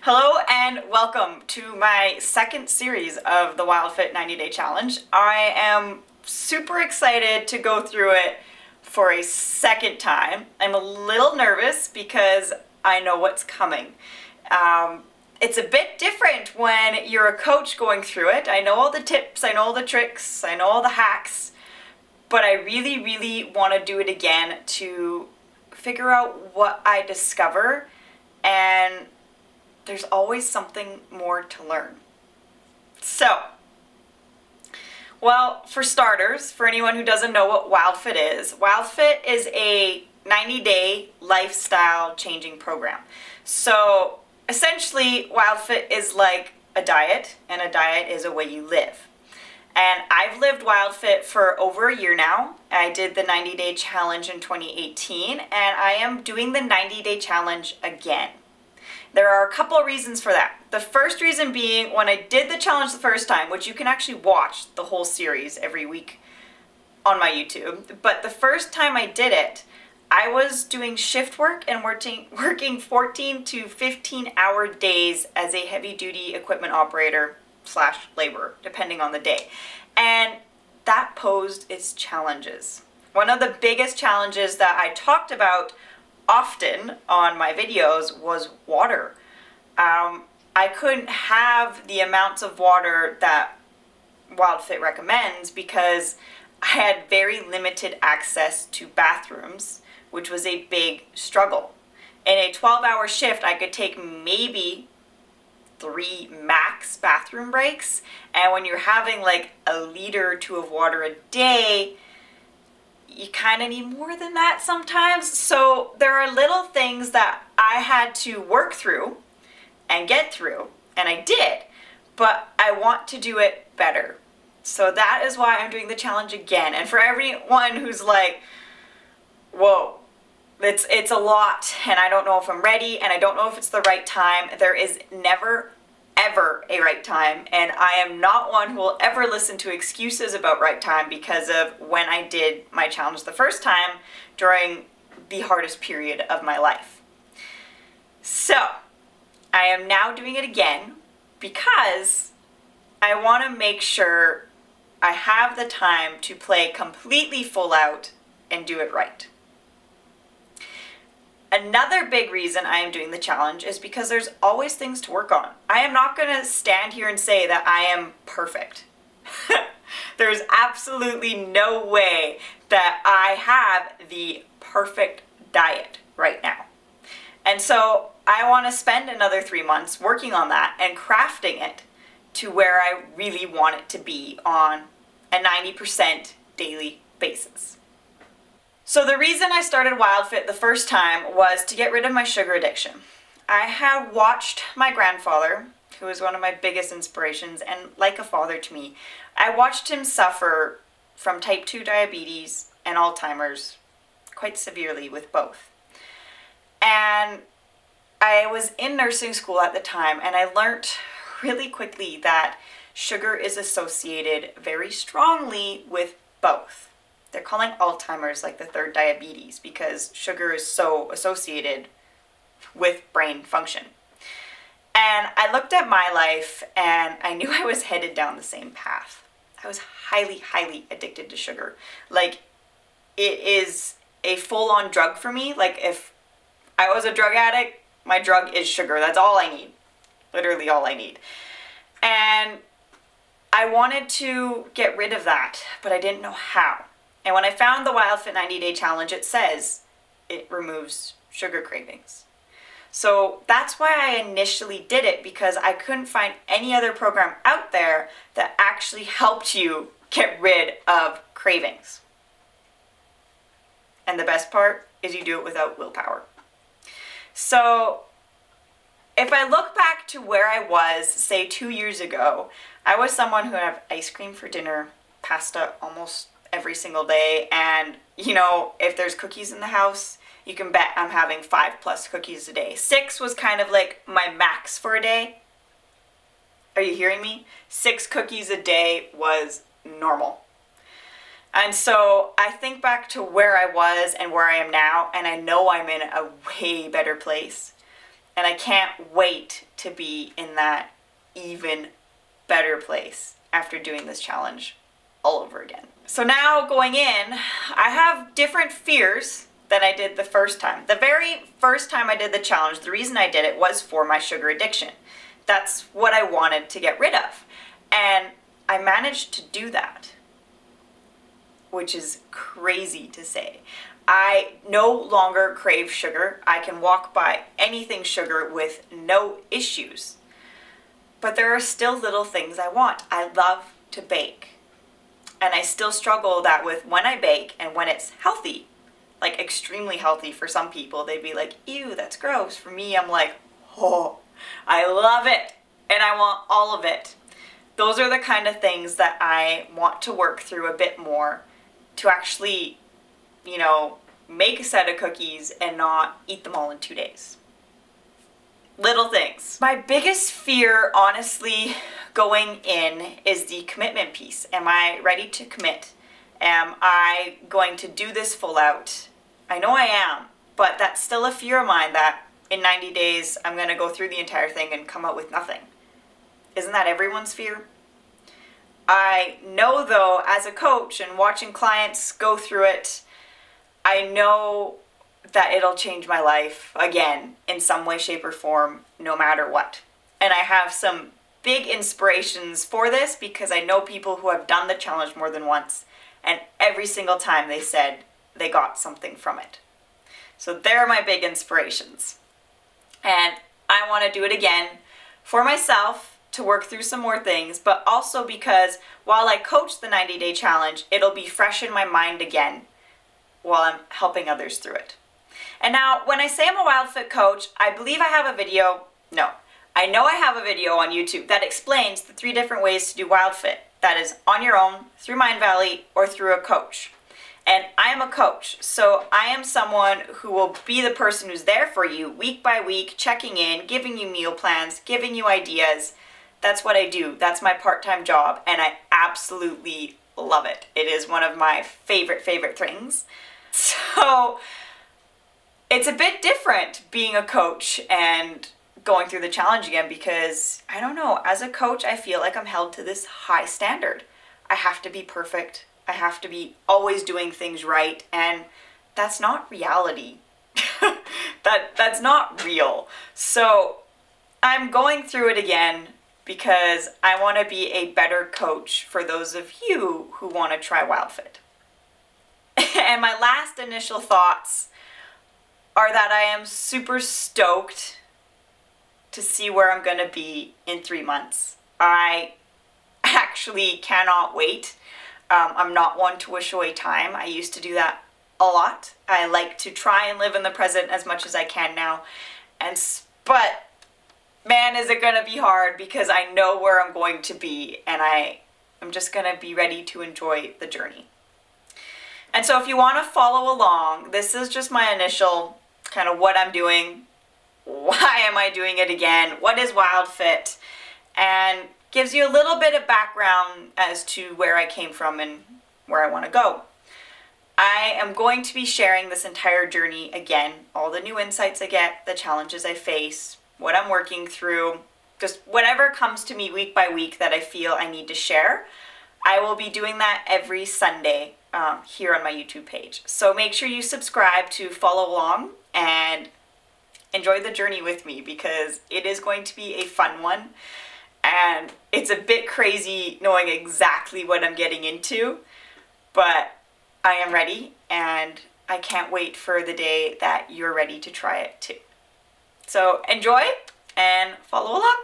Hello and welcome to my second series of the WildFit 90-Day Challenge. I am super excited to go through it for a second time. I'm a little nervous because I know what's coming. It's a bit different when you're a coach going through it. I know all the tips, I know all the tricks, I know all the hacks, but I really want to do it again to figure out what I discover, and there's always something more to learn. So, well, for starters, for anyone who doesn't know what WildFit is a 90-day lifestyle changing program. So, essentially, WildFit is like a diet, and a diet is a way you live. And I've lived WildFit for over a year now. I did the 90-day challenge in 2018, and I am doing the 90-day challenge again. There are a couple of reasons for that. The first reason being, when I did the challenge the first time, which you can actually watch the whole series every week on my YouTube, but the first time I did it, I was doing shift work and working 14 to 15 hour days as a heavy duty equipment operator / laborer, depending on the day. And that posed its challenges. One of the biggest challenges that I talked about often on my videos was water. I couldn't have the amounts of water that WildFit recommends because I had very limited access to bathrooms, which was a big struggle. In a 12-hour shift, I could take maybe 3 max bathroom breaks, and when you're having like a liter or 2 of water a day, you kind of need more than that sometimes. So there are little things that I had to work through and get through, and I did, but I want to do it better. So that is why I'm doing the challenge again. And for everyone who's like, whoa, it's a lot, and I don't know if I'm ready, and I don't know if it's the right time, there is never ever a right time, and I am not one who will ever listen to excuses about right time because of when I did my challenge the first time during the hardest period of my life. So, I am now doing it again because I want to make sure I have the time to play completely full out and do it right. Another big reason I am doing the challenge is because there's always things to work on. I am not going to stand here and say that I am perfect. There's absolutely no way that I have the perfect diet right now. And so I want to spend another 3 months working on that and crafting it to where I really want it to be on a 90% daily basis. So the reason I started WildFit the first time was to get rid of my sugar addiction. I had watched my grandfather, who was one of my biggest inspirations and like a father to me. I watched him suffer from type 2 diabetes and Alzheimer's quite severely with both. And I was in nursing school at the time, and I learned really quickly that sugar is associated very strongly with both. They're calling Alzheimer's like the third diabetes because sugar is so associated with brain function. And I looked at my life and I knew I was headed down the same path. I was highly addicted to sugar. Like, it is a full-on drug for me. Like, if I was a drug addict, my drug is sugar. That's all I need. Literally all I need. And I wanted to get rid of that, but I didn't know how. And when I found the WildFit 90-Day Challenge, it says it removes sugar cravings. So that's why I initially did it, because I couldn't find any other program out there that actually helped you get rid of cravings. And the best part is you do it without willpower. So if I look back to where I was, say 2 years ago, I was someone who had ice cream for dinner, pasta almost every single day, and you know, if there's cookies in the house, you can bet I'm having 5+ cookies a day. 6 was kind of like my max for a day. Are you hearing me? 6 cookies a day was normal. And so I think back to where I was and where I am now, and I know I'm in a way better place. And I can't wait to be in that even better place after doing this challenge all over again. So now going in, I have different fears than I did the first time. The very first time I did the challenge, the reason I did it was for my sugar addiction. That's what I wanted to get rid of. And I managed to do that, which is crazy to say. I no longer crave sugar. I can walk by anything sugar with no issues. But there are still little things I want. I love to bake. And I still struggle that with when I bake and when it's healthy, like extremely healthy for some people. They'd be like, ew, that's gross. For me, I'm like, oh, I love it. And I want all of it. Those are the kind of things that I want to work through a bit more to actually, make a set of cookies and not eat them all in 2 days. Little things. My biggest fear, honestly, going in is the commitment piece. Am I ready to commit? Am I going to do this full out? I know I am, but that's still a fear of mine that in 90 days I'm going to go through the entire thing and come out with nothing. Isn't that everyone's fear? I know though, as a coach and watching clients go through it, I know that it'll change my life again in some way, shape, or form, no matter what. And I have some big inspirations for this because I know people who have done the challenge more than once, and every single time they said they got something from it. So they're my big inspirations. And I want to do it again for myself to work through some more things, but also because while I coach the 90-day challenge, it'll be fresh in my mind again while I'm helping others through it. And now, when I say I'm a WildFit coach, I believe I have a video. No, I know I have a video on YouTube that explains the 3 different ways to do WildFit. That is on your own, through Mindvalley, or through a coach. And I am a coach, so I am someone who will be the person who's there for you week by week, checking in, giving you meal plans, giving you ideas. That's what I do. That's my part-time job, and I absolutely love it. It is one of my favorite things. So it's a bit different being a coach and going through the challenge again because, I don't know, as a coach, I feel like I'm held to this high standard. I have to be perfect. I have to be always doing things right, and that's not reality. That's not real. So I'm going through it again because I want to be a better coach for those of you who want to try WildFit. And my last initial thoughts are that I am super stoked to see where I'm going to be in 3 months. I actually cannot wait. I'm not one to wish away time. I used to do that a lot. I like to try and live in the present as much as I can now. But man, is it going to be hard because I know where I'm going to be, and I'm just going to be ready to enjoy the journey. And so if you want to follow along, this is just my initial kind of what I'm doing. Why am I doing it again? What is WildFit? And gives you a little bit of background as to where I came from and where I want to go. I am going to be sharing this entire journey again, all the new insights I get, the challenges I face, what I'm working through, just whatever comes to me week by week that I feel I need to share. I will be doing that every Sunday here on my YouTube page. So make sure you subscribe to follow along and enjoy the journey with me because it is going to be a fun one. And it's a bit crazy knowing exactly what I'm getting into, but I am ready and I can't wait for the day that you're ready to try it too. So enjoy and follow along.